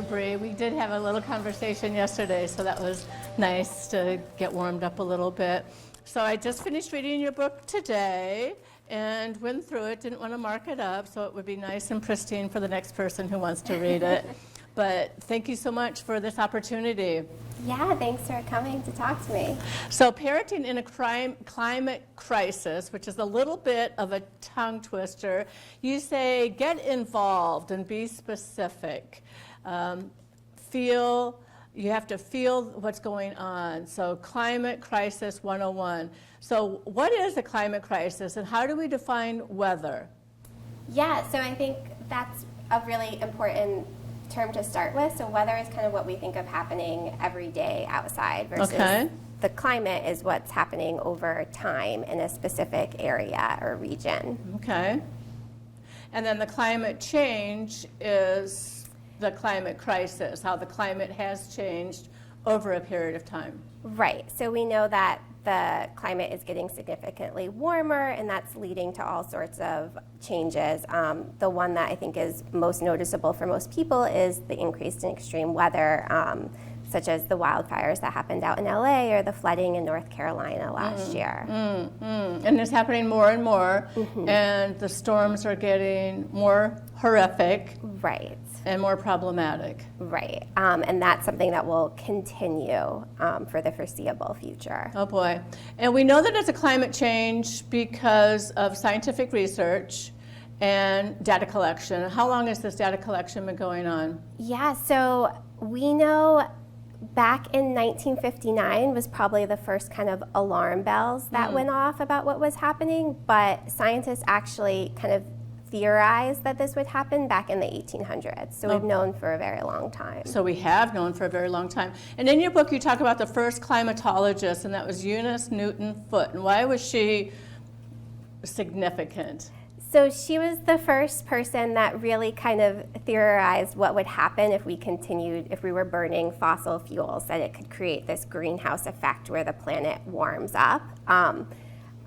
Bree. We did have a little conversation yesterday, so that was nice to get warmed up a little bit. So I just finished reading your book today and went through it, didn't want to mark it up, so it would be nice and pristine for the next person who wants to read it. But thank you so much for this opportunity. Yeah, thanks for coming to talk to me. So parenting in a climate crisis, which is a little bit of a tongue twister, you say get involved and be specific. You have to feel what's going on. So Climate Crisis 101. So what is a climate crisis and how do we define weather? Yeah, so I think that's a really important term to start with. So weather is kind of what we think of happening every day outside versus the climate is what's happening over time in a specific area or region. Okay. And then the climate change is the climate crisis, how the climate has changed over a period of time. Right. So we know that the climate is getting significantly warmer, and that's leading to all sorts of changes. The one that I think is most noticeable for most people is the increase in extreme weather, such as the wildfires that happened out in LA or the flooding in North Carolina last year. And it's happening more and more, and the storms are getting more horrific. Right. And more problematic. Right. And that's something that will continue for the foreseeable future. Oh boy. And we know that it's a climate change because of scientific research and data collection. How long has this data collection been going on? Yeah, so we know back in 1959 was probably the first kind of alarm bells that went off about what was happening, but scientists actually kind of theorized that this would happen back in the 1800s. So we've known for a very long time. So we have known for a very long time. And in your book, you talk about the first climatologist, and that was Eunice Newton Foote. And why was she significant? So she was the first person that really kind of theorized what would happen if we were burning fossil fuels, that it could create this greenhouse effect where the planet warms up.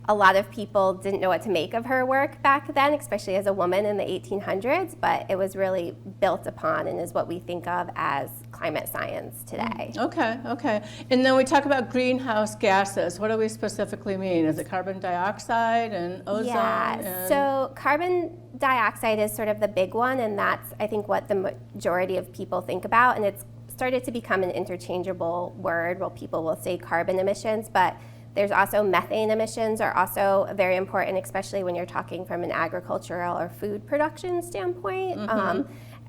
A lot of people didn't know what to make of her work back then, especially as a woman in the 1800s, but it was really built upon and is what we think of as climate science today. Okay. And then we talk about greenhouse gases. What do we specifically mean? Is it carbon dioxide and ozone? Yeah, so carbon dioxide is sort of the big one, and that's, I think, what the majority of people think about, and it's started to become an interchangeable word where people will say carbon emissions, but there's also methane emissions are also very important, especially when you're talking from an agricultural or food production standpoint.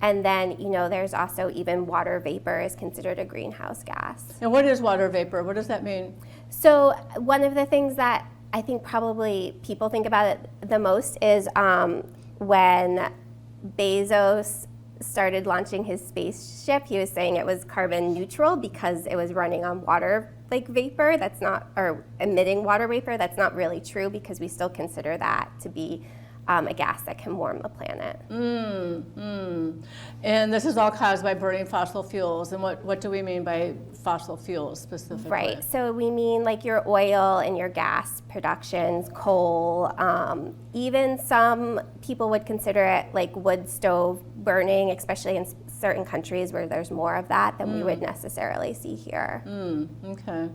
And then, there's also even water vapor is considered a greenhouse gas. And what is water vapor? What does that mean? So one of the things that I think probably people think about it the most is when Bezos started launching his spaceship, he was saying it was carbon neutral because it was running on water vapor or emitting water vapor. That's not really true because we still consider that to be a gas that can warm the planet. And this is all caused by burning fossil fuels. And what do we mean by fossil fuels specifically? Right, so we mean like your oil and your gas productions, coal, even some people would consider it like wood stove burning, especially in certain countries where there's more of that than we would necessarily see here. Okay.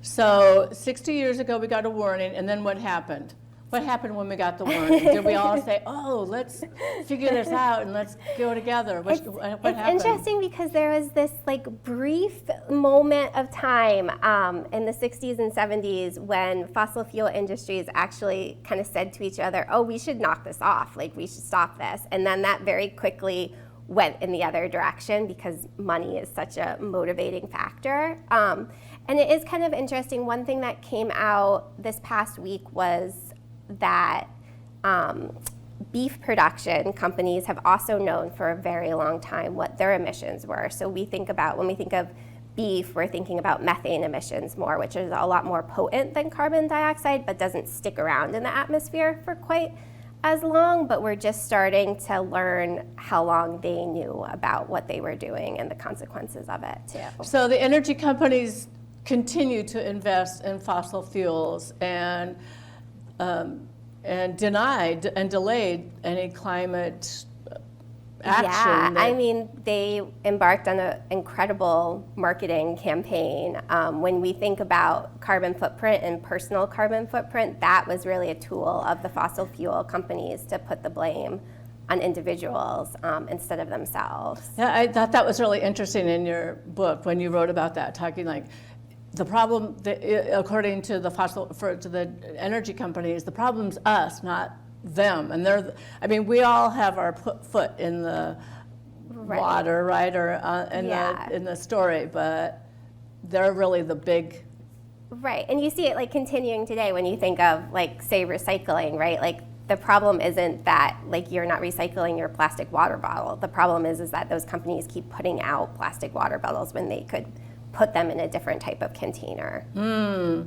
So 60 years ago we got a warning, and then what happened? What happened when we got the warning? Did we all say, let's figure this out and let's go together? What happened? It's interesting because there was this brief moment of time in the 60s and 70s when fossil fuel industries actually kind of said to each other, we should knock this off, we should stop this. And then that very quickly went in the other direction because money is such a motivating factor. And it is kind of interesting. One thing that came out this past week was that beef production companies have also known for a very long time what their emissions were. So when we think of beef, we're thinking about methane emissions more, which is a lot more potent than carbon dioxide, but doesn't stick around in the atmosphere for quite as long. But we're just starting to learn how long they knew about what they were doing and the consequences of it too. So the energy companies continue to invest in fossil fuels and denied and delayed any climate action. Yeah, I mean, they embarked on an incredible marketing campaign. When we think about carbon footprint and personal carbon footprint, that was really a tool of the fossil fuel companies to put the blame on individuals instead of themselves. Yeah, I thought that was really interesting in your book when you wrote about that, talking like the problem, according to the energy companies, the problem's us, not them. And we all have our foot in the water, right, or in the story, but they're really the big. Right, and you see it like continuing today when you think of like, say, recycling, right? Like the problem isn't that like you're not recycling your plastic water bottle. The problem is that those companies keep putting out plastic water bottles when they could put them in a different type of container.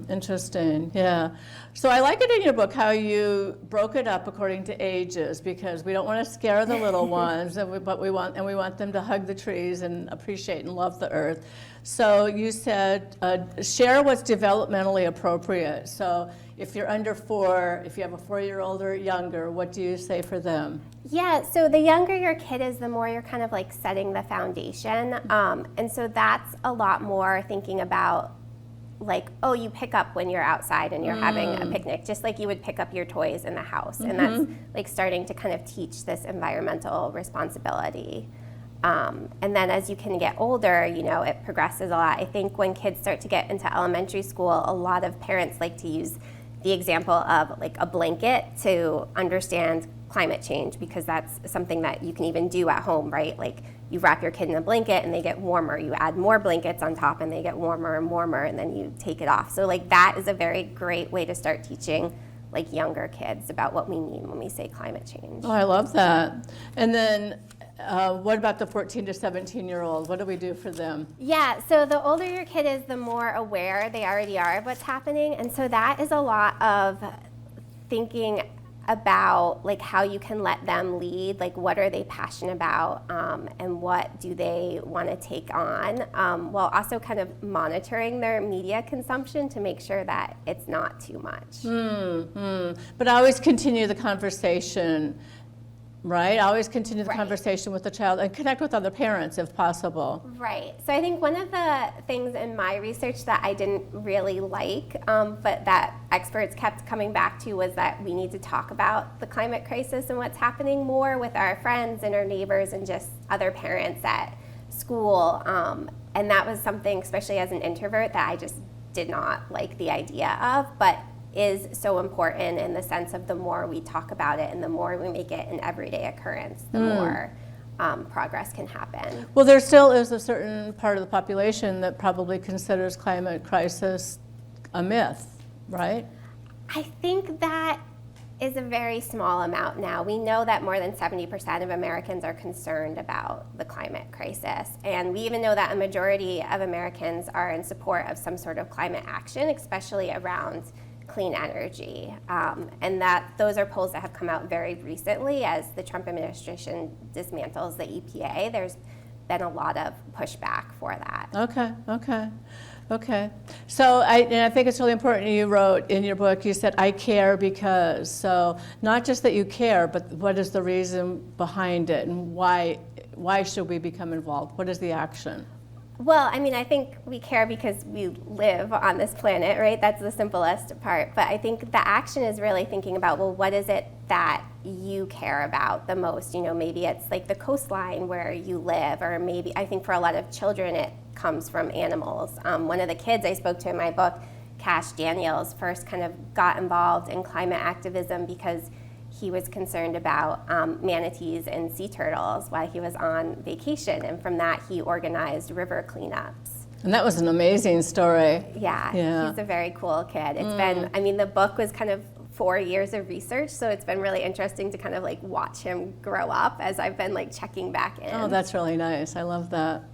Interesting, yeah. So I like it in your book how you broke it up according to ages, because we don't want to scare the little ones, but we want them to hug the trees and appreciate and love the earth. So you said share what's developmentally appropriate. So if you're under 4, if you have a 4-year-old or younger, what do you say for them? Yeah, so the younger your kid is, the more you're kind of like setting the foundation. And so that's a lot more thinking about like, oh, you pick up when you're outside and you're having a picnic, just like you would pick up your toys in the house. And that's like starting to kind of teach this environmental responsibility. And then as you can get older, it progresses a lot. I think when kids start to get into elementary school, a lot of parents like to use the example of like a blanket to understand climate change, because that's something that you can even do at home, right? Like you wrap your kid in a blanket and they get warmer. You add more blankets on top and they get warmer and warmer, and then you take it off. So like that is a very great way to start teaching like younger kids about what we mean when we say climate change. Oh, I love that. And then what about the 14 to 17-year-old? What do we do for them? Yeah, so the older your kid is, the more aware they already are of what's happening. And so that is a lot of thinking about like how you can let them lead, like what are they passionate about, and what do they want to take on, while also kind of monitoring their media consumption to make sure that it's not too much. But I always continue the conversation, right? I always continue the conversation with the child and connect with other parents if possible. Right. So I think one of the things in my research that I didn't really like, but that experts kept coming back to, was that we need to talk about the climate crisis and what's happening more with our friends and our neighbors and just other parents at school. And that was something, especially as an introvert, that I just did not like the idea of, but is so important in the sense of the more we talk about it and the more we make it an everyday occurrence, the more progress can happen. Well, there still is a certain part of the population that probably considers climate crisis a myth, right? I think that is a very small amount now. We know that more than 70% of Americans are concerned about the climate crisis. And we even know that a majority of Americans are in support of some sort of climate action, especially around clean energy. And that those are polls that have come out very recently as the Trump administration dismantles the EPA. There's been a lot of pushback for that. Okay. So I think it's really important. You wrote in your book, you said, I care because. So not just that you care, but what is the reason behind it, and why should we become involved? What is the action? Well, I mean, I think we care because we live on this planet, right? That's the simplest part. But I think the action is really thinking about, well, what is it that you care about the most? Maybe it's like the coastline where you live, or maybe, I think for a lot of children, it comes from animals. One of the kids I spoke to in my book, Cash Daniels, first kind of got involved in climate activism because he was concerned about manatees and sea turtles while he was on vacation. And from that, he organized river cleanups. And that was an amazing story. Yeah. He's a very cool kid. It's been, the book was kind of 4 years of research, so it's been really interesting to kind of like watch him grow up as I've been like checking back in. Oh, that's really nice. I love that.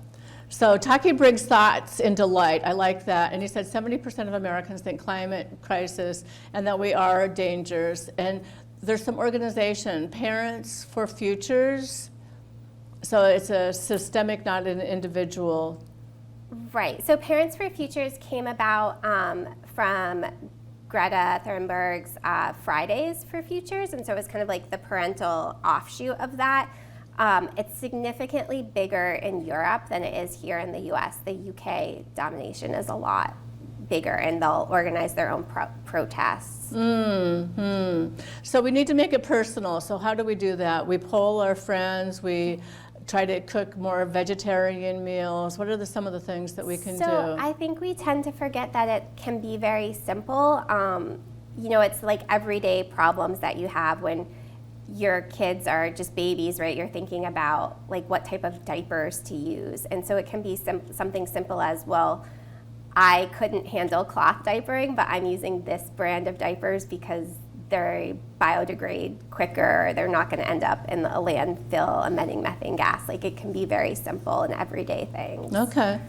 So Taki brings thoughts into light. I like that. And he said 70% of Americans think climate crisis and that we are dangers. And there's some organization, Parents for Futures. So it's a systemic, not an individual. Right. So Parents for Futures came about from Greta Thunberg's Fridays for Futures. And so it was kind of like the parental offshoot of that. It's significantly bigger in Europe than it is here in the US. The UK domination is a lot bigger, and they'll organize their own protests. So we need to make it personal. So how do we do that? We poll our friends. We try to cook more vegetarian meals. What are some of the things that we can do? So I think we tend to forget that it can be very simple. It's like everyday problems that you have when your kids are just babies, right? You're thinking about like what type of diapers to use. And so it can be something simple as, well, I couldn't handle cloth diapering, but I'm using this brand of diapers because they biodegrade quicker, or they're not going to end up in a landfill emitting methane gas. Like, it can be very simple and everyday things. Okay.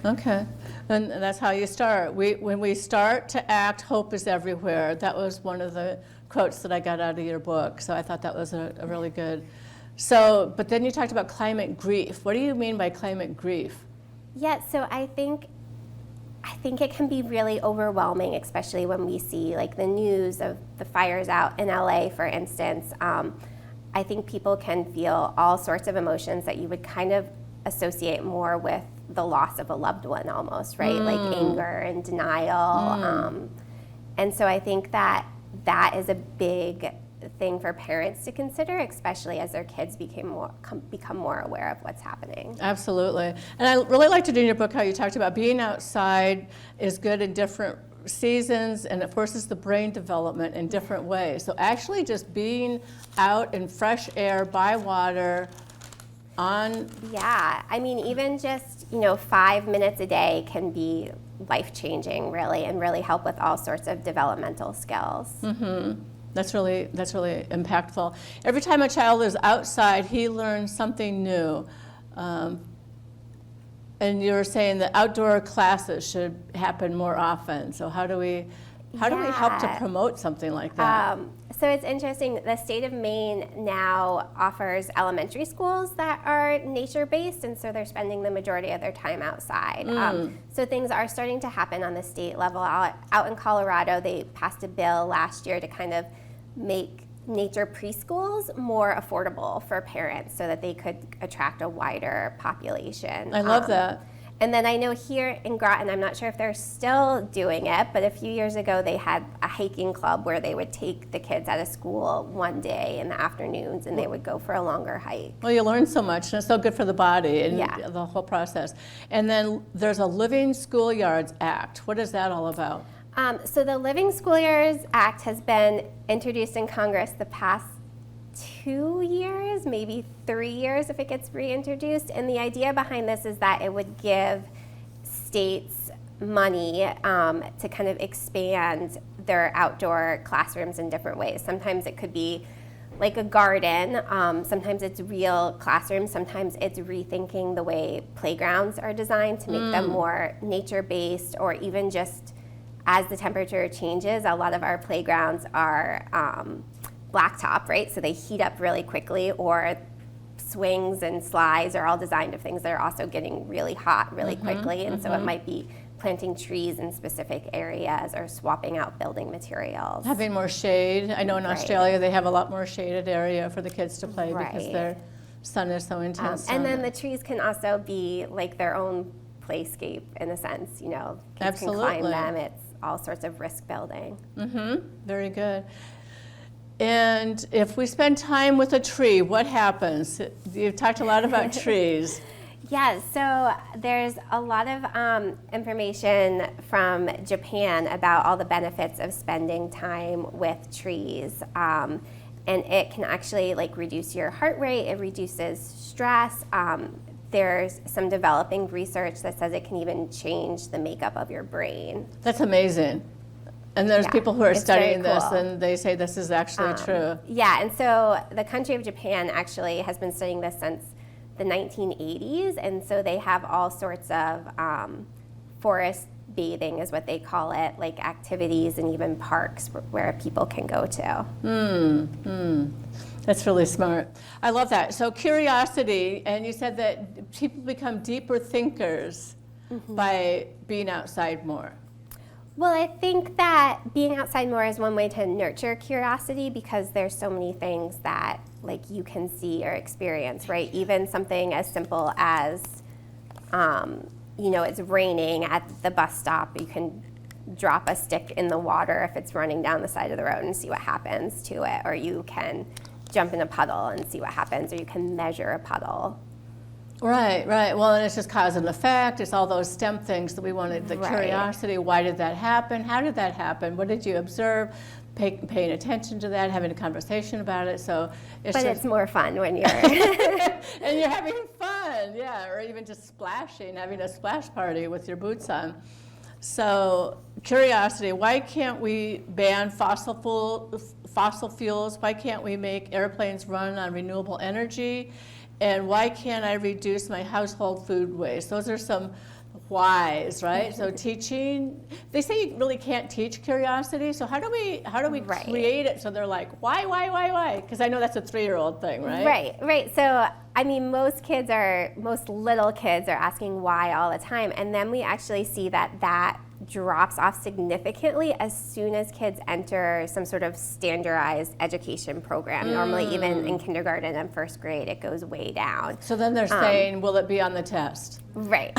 And that's how you start. When we start to act, hope is everywhere. That was one of the quotes that I got out of your book. So I thought that was a really good. So, but then you talked about climate grief. What do you mean by climate grief? Yeah, so I think it can be really overwhelming, especially when we see like the news of the fires out in LA, for instance. I think people can feel all sorts of emotions that you would kind of associate more with the loss of a loved one almost, right? Like anger and denial. And so I think that is a big thing for parents to consider, especially as their kids become more aware of what's happening. Absolutely. And I really liked it in your book how you talked about being outside is good in different seasons, and it forces the brain development in different ways. So actually just being out in fresh air, by water, Yeah, I mean, even just 5 minutes a day can be life-changing, really, and really help with all sorts of developmental skills. That's really impactful. Every time a child is outside, he learns something new. And you're saying that outdoor classes should happen more often. So how do we help to promote something like that? So it's interesting. The state of Maine now offers elementary schools that are nature-based, and so they're spending the majority of their time outside. So things are starting to happen on the state level. Out in Colorado, they passed a bill last year to kind of make nature preschools more affordable for parents so that they could attract a wider population. I love that. And then I know here in Groton, I'm not sure if they're still doing it, but a few years ago they had a hiking club where they would take the kids out of school one day in the afternoons and they would go for a longer hike. Well, you learn so much, and it's so good for the body and the whole process. And then there's a Living Schoolyards Act. What is that all about? So the Living Schoolyards Act has been introduced in Congress the past 2 years, maybe 3 years if it gets reintroduced. And the idea behind this is that it would give states money to kind of expand their outdoor classrooms in different ways. Sometimes it could be like a garden, sometimes it's real classrooms, sometimes it's rethinking the way playgrounds are designed to make them more nature-based, or even just as the temperature changes, a lot of our playgrounds are blacktop, right? So they heat up really quickly, or swings and slides are all designed of things that are also getting really hot really quickly. And so it might be planting trees in specific areas or swapping out building materials. Having more shade. I know in Australia they have a lot more shaded area for the kids to play because their sun is so intense. And then the trees can also be like their own playscape in a sense, kids can climb them. It's all sorts of risk building. Very good. And if we spend time with a tree, what happens? You've talked a lot about trees. Yeah, so there's a lot of information from Japan about all the benefits of spending time with trees. And it can actually reduce your heart rate, it reduces stress. There's some developing research that says it can even change the makeup of your brain. That's amazing. And there's people who are studying this, and they say this is actually true. Yeah, and so the country of Japan actually has been studying this since the 1980s, and so they have all sorts of forest bathing is what they call it, like activities and even parks where people can go to. That's really smart. I love that. So curiosity, and you said that people become deeper thinkers by being outside more. Well, I think that being outside more is one way to nurture curiosity because there's so many things that like you can see or experience, right? Even something as simple as, it's raining at the bus stop. You can drop a stick in the water if it's running down the side of the road and see what happens to it. Or you can jump in a puddle and see what happens, or you can measure a puddle. Right. Well, and it's just cause and effect. It's all those STEM things that we wanted, the Right. curiosity. Why did that happen? How did that happen? What did you observe? Paying attention to that, having a conversation about it. So It's more fun when you're... and you're having fun, yeah, or even just splashing, having a splash party with your boots on. So curiosity, why can't we ban fossil fuels? Why can't we make airplanes run on renewable energy? And why can't I reduce my household food waste? Those are some whys, right? So teaching, they say you really can't teach curiosity. So how do we Right. create it so they're like, why? Because I know that's a 3-year-old thing, right? Right. So, I mean, most little kids are asking why all the time. And then we actually see that drops off significantly as soon as kids enter some sort of standardized education program. Normally, even in kindergarten and first grade, it goes way down. So then they're saying, will it be on the test? Right.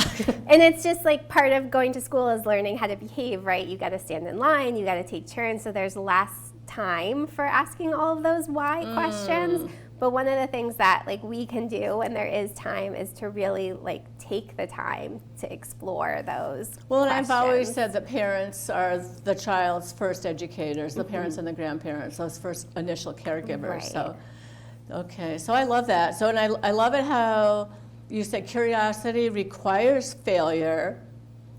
And it's just like part of going to school is learning how to behave, right? You got to stand in line, you got to take turns, so there's less time for asking all of those why questions. But one of the things that like we can do when there is time is to really like take the time to explore those Well, and questions. I've always said that parents are the child's first educators, the parents and the grandparents, those first initial caregivers. Right. So, okay, so I love that. So, and I love it how you said curiosity requires failure.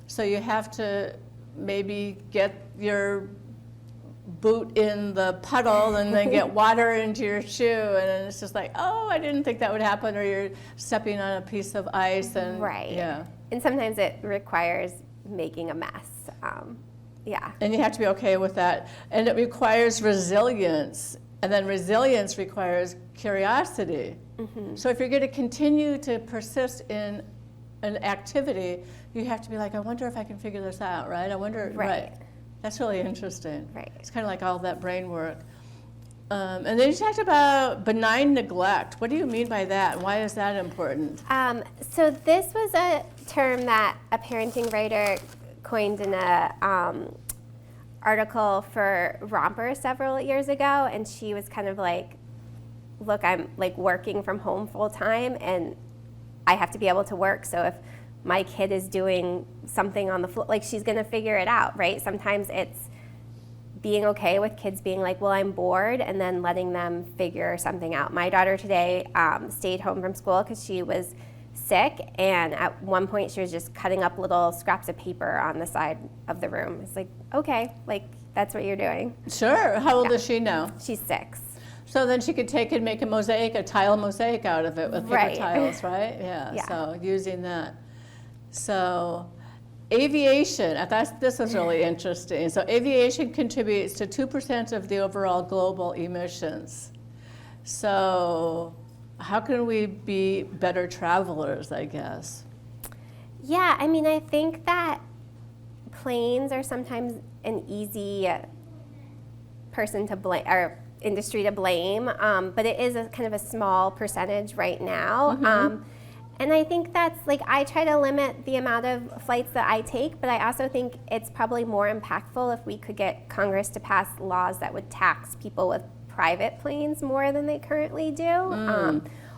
So you have to maybe get your boot in the puddle and then get water into your shoe, and then it's just like, oh, I didn't think that would happen, or you're stepping on a piece of ice, and Right. yeah. And sometimes it requires making a mess. Yeah. And you have to be okay with that. And it requires resilience. And then resilience requires curiosity. So if you're going to continue to persist in an activity, you have to be like, I wonder if I can figure this out, right? I wonder, Right. That's really interesting. Right. It's kind of like all that brain work. And then you talked about benign neglect. What do you mean by that? And why is that important? So this was a term that a parenting writer coined in a article for Romper several years ago, and she was kind of like, look, I'm like working from home full time and I have to be able to work, so if my kid is doing something on the floor, like she's gonna figure it out, right? Sometimes it's being okay with kids being like, well, I'm bored, and then letting them figure something out. My daughter today stayed home from school because she was sick, and at one point she was just cutting up little scraps of paper on the side of the room. It's like, okay, like that's what you're doing. Sure. How old is she now? She's 6. So then she could take and make a tile mosaic out of it with paper Right. tiles, right? Yeah. Yeah. So using that. So aviation, this was really interesting. So aviation contributes to 2% of the overall global emissions. So how can we be better travelers, I guess? Yeah, I mean, I think that planes are sometimes an easy person to blame, or industry to blame, but it is a kind of a small percentage right now. And I think that's like, I try to limit the amount of flights that I take, but I also think it's probably more impactful if we could get Congress to pass laws that would tax people with private planes more than they currently do.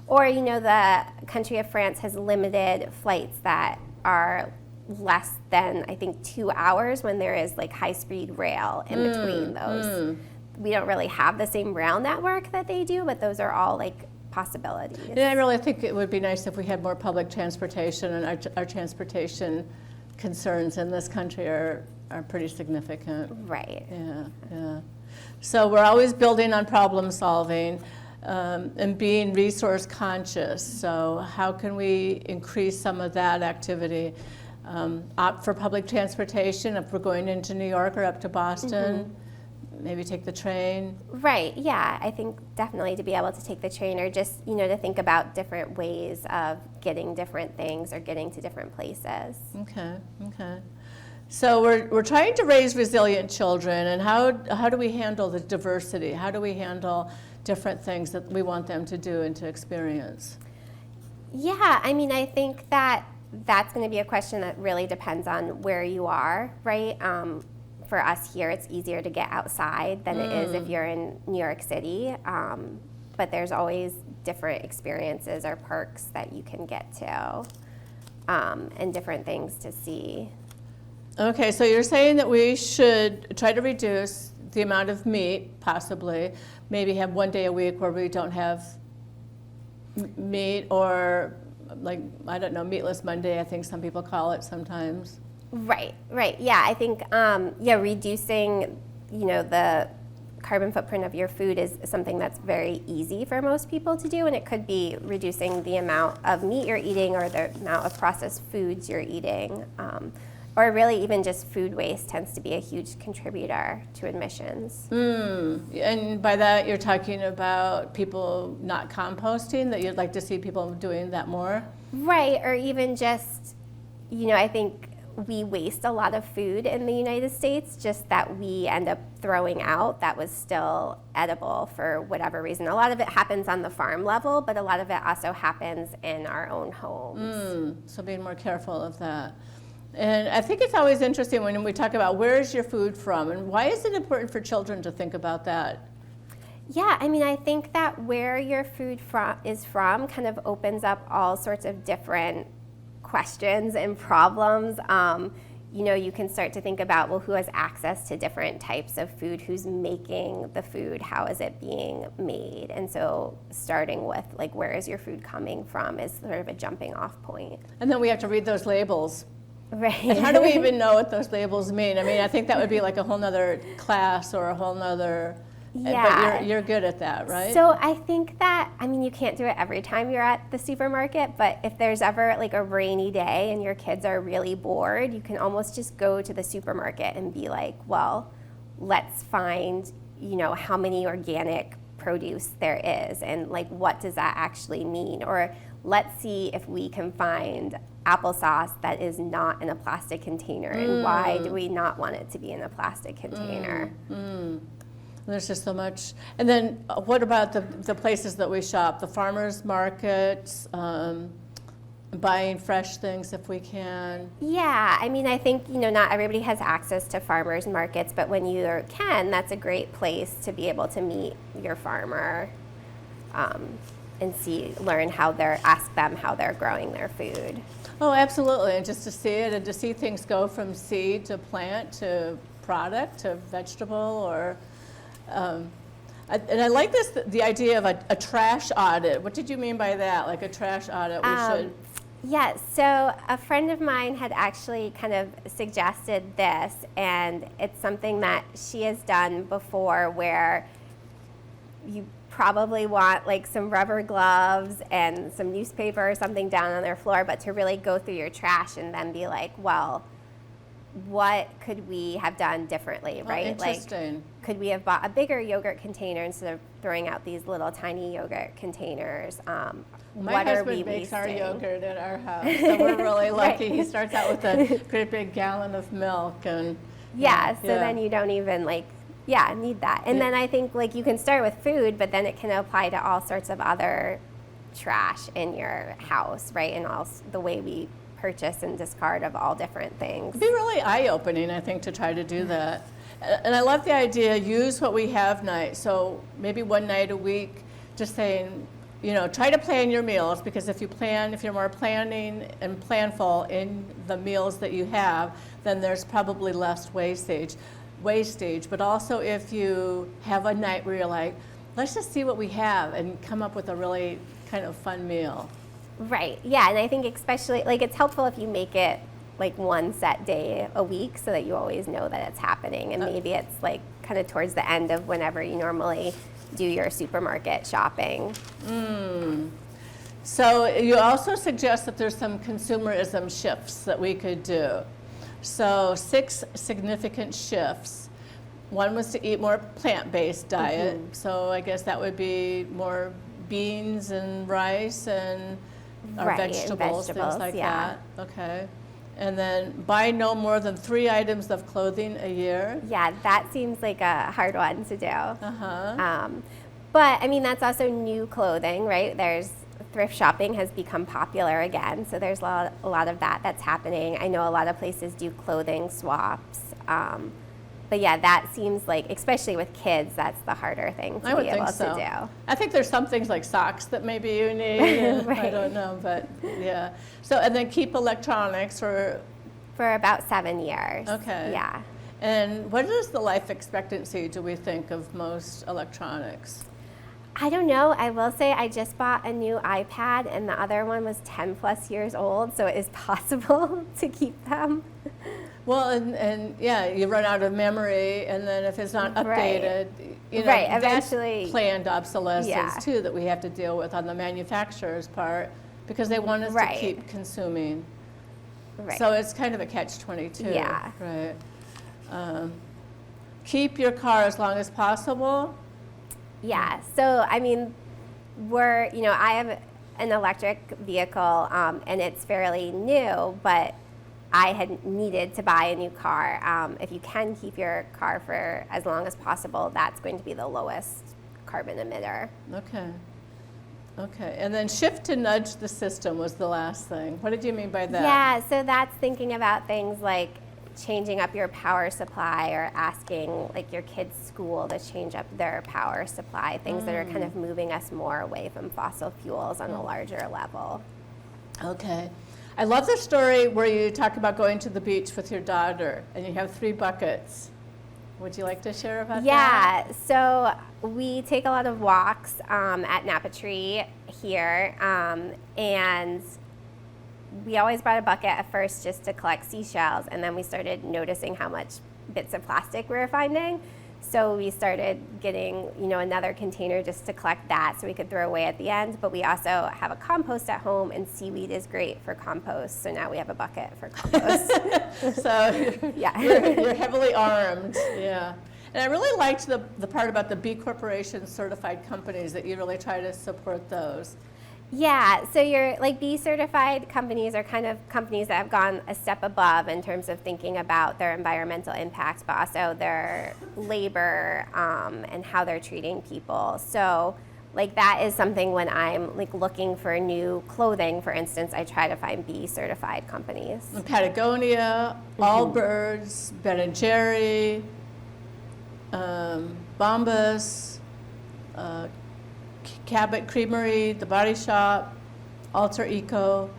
Or, the country of France has limited flights that are less than, I think, 2 hours when there is like high-speed rail in between those. We don't really have the same rail network that they do, but those are all like possibilities. And I really think it would be nice if we had more public transportation, and our transportation concerns in this country are pretty significant. Right. Yeah. So we're always building on problem solving and being resource conscious. So how can we increase some of that activity? Opt for public transportation if we're going into New York or up to Boston. Maybe take the train. Right, yeah, I think definitely to be able to take the train, or just, to think about different ways of getting different things or getting to different places. Okay. So we're trying to raise resilient children, and how do we handle the diversity? How do we handle different things that we want them to do and to experience? Yeah, I mean, I think that that's going to be a question that really depends on where you are, right? For us here, it's easier to get outside than it is if you're in New York City. But there's always different experiences or perks that you can get to, and different things to see. Okay, so you're saying that we should try to reduce the amount of meat, possibly. Maybe have one day a week where we don't have meat, or like, I don't know, Meatless Monday, I think some people call it sometimes. Right. Yeah, I think, reducing, the carbon footprint of your food is something that's very easy for most people to do, and it could be reducing the amount of meat you're eating or the amount of processed foods you're eating. Or really even just food waste tends to be a huge contributor to emissions. And by that, you're talking about people not composting, that you'd like to see people doing that more? Right, or even just, I think we waste a lot of food in the United States, just that we end up throwing out that was still edible for whatever reason. A lot of it happens on the farm level, but a lot of it also happens in our own homes. So being more careful of that. And I think it's always interesting when we talk about where is your food from, and why is it important for children to think about that? Yeah, I mean, I think that where your food is from kind of opens up all sorts of different questions and problems. You can start to think about, well, who has access to different types of food, who's making the food, how is it being made? And so starting with, like, where is your food coming from is sort of a jumping off point. And then we have to read those labels. Right. And how do we even know what those labels mean? I mean, I think that would be like a whole nother class or a whole nother, yeah. But you're good at that, right? So I think that, I mean, you can't do it every time you're at the supermarket, but if there's ever like a rainy day and your kids are really bored, you can almost just go to the supermarket and be like, well, let's find, how many organic produce there is, and like, what does that actually mean? Or let's see if we can find applesauce that is not in a plastic container, and why do we not want it to be in a plastic container? There's just so much. And then what about the places that we shop, the farmers markets, buying fresh things if we can? Yeah, I mean, I think, not everybody has access to farmers markets, but when you can, that's a great place to be able to meet your farmer, and ask them how they're growing their food. Oh, absolutely, and just to see it and to see things go from seed to plant to product to vegetable, or, and I like the idea of a trash audit. What did you mean by that? Like a trash audit, Yeah, so a friend of mine had actually kind of suggested this, and it's something that she has done before, where you probably want like some rubber gloves and some newspaper or something down on their floor, but to really go through your trash and then be like, well, what could we have done differently, right? Interesting. Like, could we have bought a bigger yogurt container instead of throwing out these little tiny yogurt containers? My husband makes our yogurt at our house, so we're really lucky. Right. He starts out with a great big gallon of milk, and then you don't even need that. And then I think like you can start with food, but then it can apply to all sorts of other trash in your house, right? And also the way we purchase and discard of all different things. It'd be really eye-opening, I think, to try to do that. And I love the idea, use what we have night. So maybe one night a week, just saying, try to plan your meals, because if you're more planning and planful in the meals that you have, then there's probably less wastage. But also if you have a night where you're like, let's just see what we have and come up with a really kind of fun meal. Right, yeah, and I think especially, like, it's helpful if you make it like one set day a week so that you always know that it's happening, and maybe it's like kind of towards the end of whenever you normally do your supermarket shopping. So you also suggest that there's some consumerism shifts that we could do. So 6 significant shifts. One was to eat more plant-based diet. So I guess that would be more beans and rice and vegetables, things like that. Okay. And then buy no more than 3 items of clothing a year. Yeah, that seems like a hard one to do. Uh-huh. But I mean, that's also new clothing, right? Thrift shopping has become popular again, so there's a lot of that that's happening. I know a lot of places do clothing swaps. But yeah, that seems like, especially with kids, that's the harder thing to be able to do. I think there's some things like socks that maybe you need. Right. I don't know, but yeah. So, and then keep electronics for about 7 years. Okay. Yeah. And what is the life expectancy, do we think, of most electronics? I don't know. I will say I just bought a new iPad and the other one was 10 plus years old, so it is possible to keep them. Well, and yeah, you run out of memory, and then if it's not updated, Right, that's eventually. planned obsolescence Yeah. too that we have to deal with on the manufacturer's part, because they want us to Right. keep consuming. Right. So it's kind of a catch-22. Yeah. Right. Keep your car as long as possible. Yeah. So, I mean, I have an electric vehicle and it's fairly new, but I had needed to buy a new car. If you can keep your car for as long as possible, that's going to be the lowest carbon emitter. Okay. Okay. And then shift to nudge the system was the last thing. What did you mean by that? Yeah, so that's thinking about things like changing up your power supply or asking like your kids' school to change up their power supply, things that are kind of moving us more away from fossil fuels on a larger level. Okay. I love the story where you talk about going to the beach with your daughter and you have 3 buckets. Would you like to share about that? Yeah, so we take a lot of walks at Napa Tree here, and we always brought a bucket at first just to collect seashells, and then we started noticing how much bits of plastic we were finding. So we started getting, another container just to collect that so we could throw away at the end. But we also have a compost at home, and seaweed is great for compost. So now we have a bucket for compost. So Yeah. you're heavily armed. Yeah. And I really liked the part about the B Corporation certified companies, that you really try to support those. Yeah, so your B certified companies are kind of companies that have gone a step above in terms of thinking about their environmental impact, but also their labor and how they're treating people. So that is something when I'm looking for new clothing, for instance, I try to find B certified companies. And Patagonia, Allbirds, Ben & Jerry, Bombas, Cabot Creamery, The Body Shop, Alter Eco,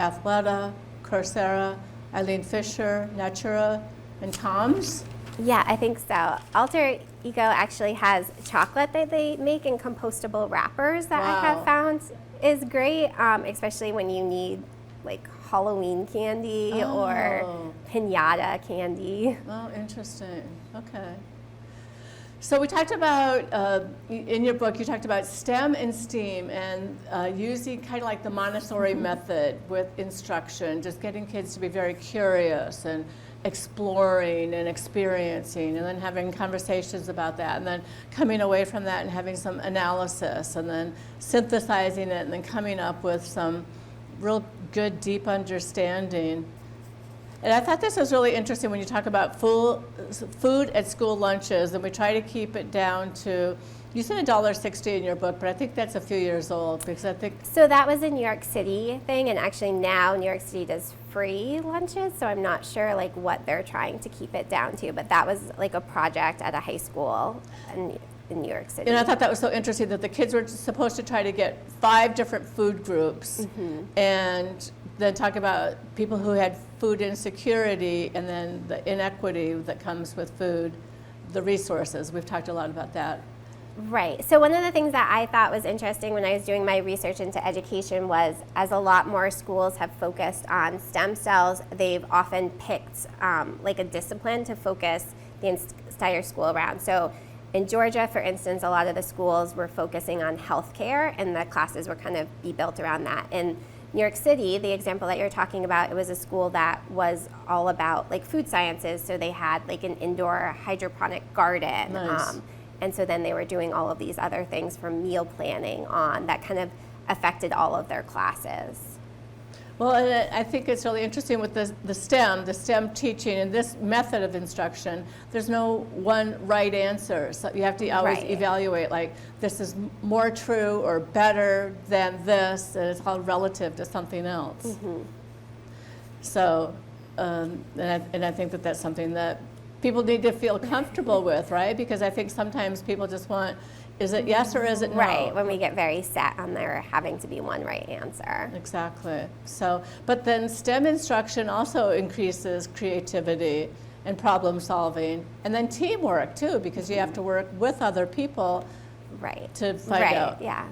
Athleta, Coursera, Eileen Fisher, Natura, and Tom's. Yeah, I think so. Alter Eco actually has chocolate that they make in compostable wrappers that I have found is great, especially when you need Halloween candy or piñata candy. Oh, interesting. Okay. So we talked about, in your book, you talked about STEM and STEAM and using kind of like the Montessori method with instruction, just getting kids to be very curious and exploring and experiencing, and then having conversations about that, and then coming away from that and having some analysis, and then synthesizing it, and then coming up with some real good, deep understanding. And I thought this was really interesting when you talk about food at school lunches, and we try to keep it down to, you said $1.60 in your book, but I think that's a few years old, because I think... So that was a New York City thing, and actually now New York City does free lunches, so I'm not sure what they're trying to keep it down to, but that was a project at a high school in New York City. And I thought that was so interesting that the kids were supposed to try to get 5 different food groups, and then talk about people who had food insecurity, and then the inequity that comes with food, the resources. We've talked a lot about that. Right. So one of the things that I thought was interesting when I was doing my research into education was, as a lot more schools have focused on stem cells, they've often picked a discipline to focus the entire school around. So in Georgia, for instance, a lot of the schools were focusing on healthcare, and the classes were kind of be built around that. In New York City, the example that you're talking about, it was a school that was all about food sciences. So they had an indoor hydroponic garden. Nice. And so then they were doing all of these other things from meal planning on that kind of affected all of their classes. Well, and I think it's really interesting with the STEM teaching and this method of instruction, there's no one right answer. So you have to always Right. evaluate, like, this is more true or better than this, and it's all relative to something else. Mm-hmm. So, and I think that that's something that people need to feel comfortable with, right? Because I think sometimes people just want, is it yes or is it no? Right, when we get very set on there having to be one right answer. Exactly. So, but then STEM instruction also increases creativity and problem solving, and then teamwork too, because you have to work with other people Right. to find right, out. yeah.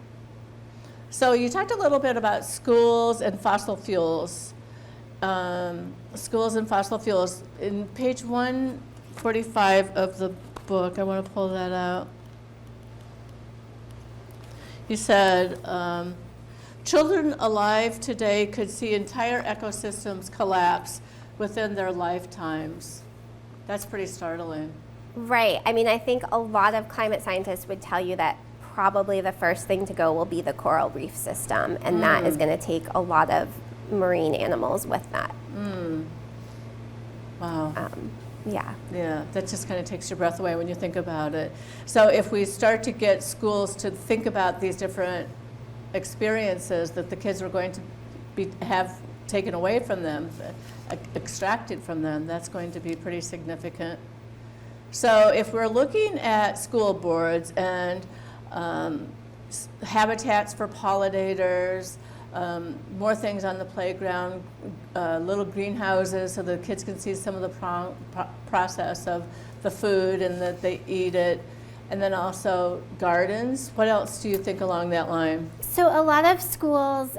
So you talked a little bit about schools and fossil fuels. Schools and fossil fuels. In page 145 of the book, I want to pull that out. You said, children alive today could see entire ecosystems collapse within their lifetimes. That's pretty startling. Right. I mean, I think a lot of climate scientists would tell you that probably the first thing to go will be the coral reef system, and that is going to take a lot of marine animals with that. Wow. Yeah. Yeah, that just kind of takes your breath away when you think about it. So if we start to get schools to think about these different experiences that the kids are going to have taken away from them, extracted from them, that's going to be pretty significant. So if we're looking at school boards and habitats for pollinators, more things on the playground, little greenhouses so the kids can see some of the process of the food and that they eat it, and then also gardens. What else do you think along that line? So a lot of schools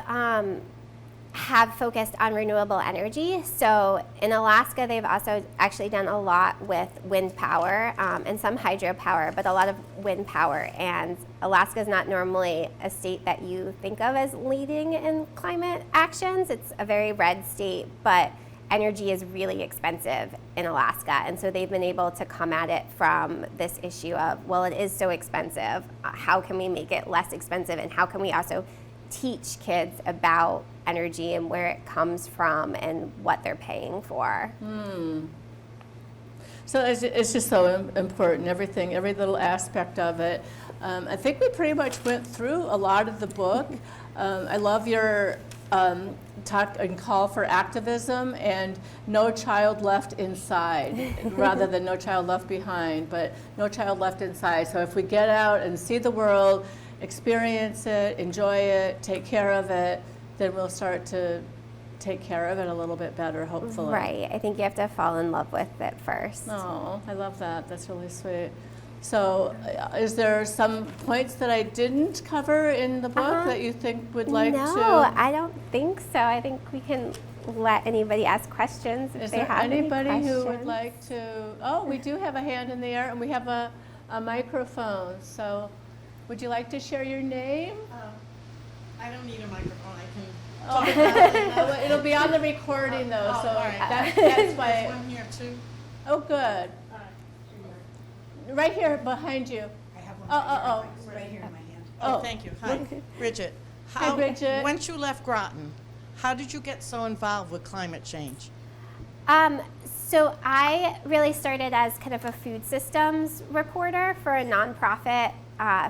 have focused on renewable energy. So in Alaska, they've also actually done a lot with wind power and some hydropower, but a lot of wind power. And Alaska is not normally a state that you think of as leading in climate actions. It's a very red state, but energy is really expensive in Alaska. And so they've been able to come at it from this issue of, well, it is so expensive. How can we make it less expensive? And how can we also teach kids about energy and where it comes from and what they're paying for? So it's just so important, everything, every little aspect of it. I think we pretty much went through a lot of the book. I love your talk and call for activism and no child left inside rather than no child left behind, but no child left inside. So if we get out and see the world, experience it, enjoy it, take care of it, then we'll start to take care of it a little bit better, hopefully. Right. I think you have to fall in love with it first. Oh, I love that. That's really sweet. So is there some points that I didn't cover in the book that you think would like to? No, I don't think so. I think we can let anybody ask questions if Is they there have anybody any who would questions. like to? Oh, we do have a hand in the air, and we have a microphone. So would you like to share your name? I don't need a microphone, I can Oh, talk about it. oh, it'll be on the recording though, Oh, so all right. that's There's why. one here too. Oh, good. All right. Right here behind you. I have one right here in my hand. Oh, Oh, thank you. Hi, Bridget. Hi, Bridget. Once you left Groton, how did you get so involved with climate change? So I really started as kind of a food systems reporter for a nonprofit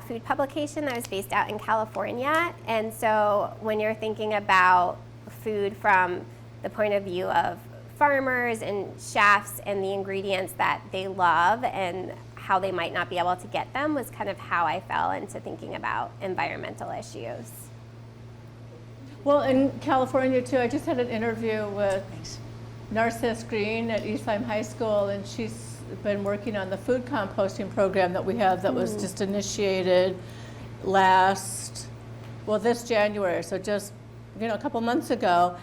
food publication that was based out in California. And so when you're thinking about food from the point of view of farmers and chefs and the ingredients that they love and how they might not be able to get them was kind of how I fell into thinking about environmental issues. Well, in California too, I just had an interview with Narcisse Green at Eastlime High School, and she's been working on the food composting program that we have that was just initiated this January, so just a couple months ago,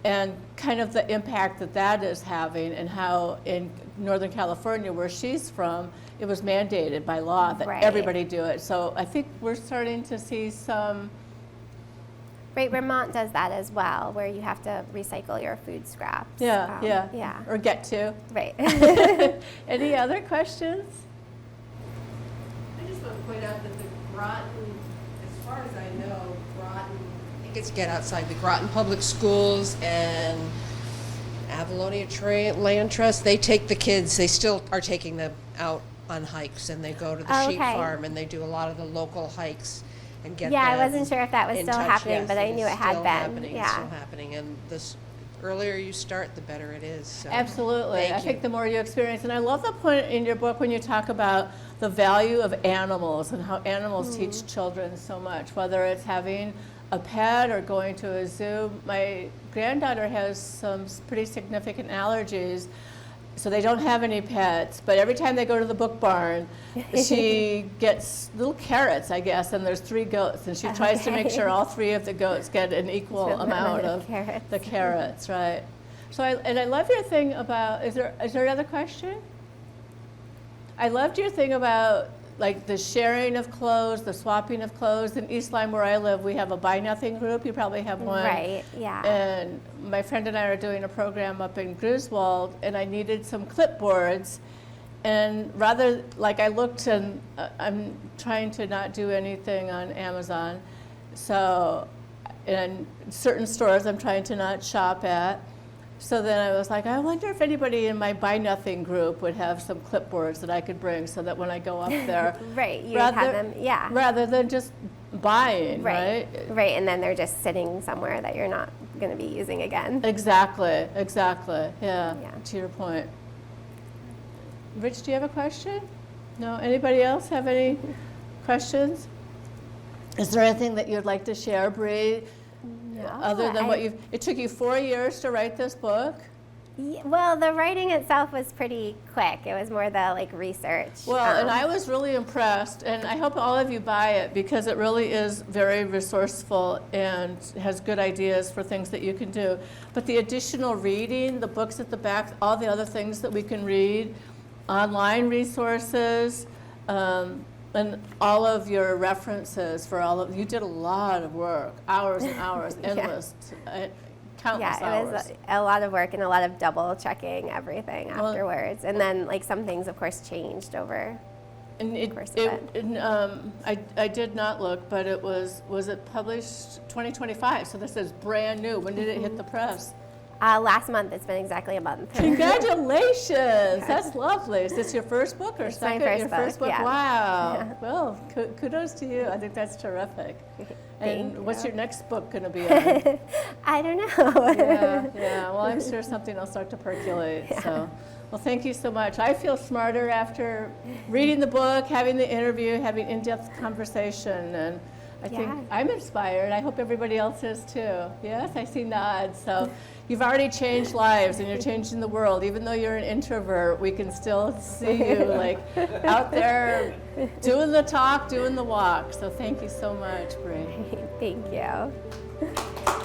and kind of the impact that that is having, and how in Northern California, where she's from, it was mandated by law that Right. everybody do it. So I think we're starting to see some. Right, Vermont does that as well, where you have to recycle your food scraps. Yeah. Or get to. Right. Any other questions? I just want to point out that the Groton, as far as I know, Groton tickets, get outside the Groton Public Schools and Avalonia Land Trust. They take the kids, they still are taking them out on hikes, and they go to the sheep Okay. farm, and they do a lot of the local hikes and get Yeah, I them wasn't sure if that was in still touch. happening, Yes, but I is knew it had still been. happening. It's Yeah. still happening, and this earlier you start, the better it is. So. Absolutely. Thank I you. think the more you experience, and I love the point in your book when you talk about the value of animals and how animals teach children so much, whether it's having a pet or going to a zoo. My granddaughter has some pretty significant allergies, so they don't have any pets, but every time they go to the book barn, she gets little carrots, I guess, and there's 3 goats, and she tries to make sure all 3 of the goats get an equal amount of carrots. the carrots, right? So I love your thing about, is there another question? I loved your thing about like the sharing of clothes, the swapping of clothes. In East Lyme, where I live, we have a Buy Nothing group. You probably have one. Right, yeah. And my friend and I are doing a program up in Griswold, and I needed some clipboards. And rather, like I looked, and I'm trying to not do anything on Amazon. So in certain stores, I'm trying to not shop at. So then I was like, I wonder if anybody in my Buy Nothing group would have some clipboards that I could bring so that when I go up there, Right, you have them, yeah. rather than just buying, Right, right? right, and then they're just sitting somewhere that you're not going to be using again. Exactly, yeah, Yeah. to your point. Rich, do you have a question? No, anybody else have any questions? Is there anything that you'd like to share, Bree? Other than what it took you 4 years to write this book? Well, the writing itself was pretty quick. It was more the like research. Well, and I was really impressed, and I hope all of you buy it because it really is very resourceful and has good ideas for things that you can do. But the additional reading, the books at the back, all the other things that we can read, online resources, and all of your references for all of, you did a lot of work, hours and hours, endless, countless hours. It was a lot of work and a lot of double checking everything afterwards. And then like some things of course changed over And the course of it. I did not look, but it was it published 2025? So this is brand new. When did it hit the press? Last month, it's been exactly a month. Congratulations! That's lovely. Is this your first book or It's my second? first Your book, first book? yeah. Wow. Yeah. Well, kudos to you. I think that's terrific. Thank And what's you. your next book going to be on? I don't know. Yeah. Well, I'm sure something will start to percolate. So, well, thank you so much. I feel smarter after reading the book, having the interview, having in-depth conversation, and I think Yeah. I'm inspired. I hope everybody else is too. Yes, I see nods. So you've already changed lives and you're changing the world. Even though you're an introvert, we can still see you like out there doing the talk, doing the walk. So thank you so much, Bree. Thank you.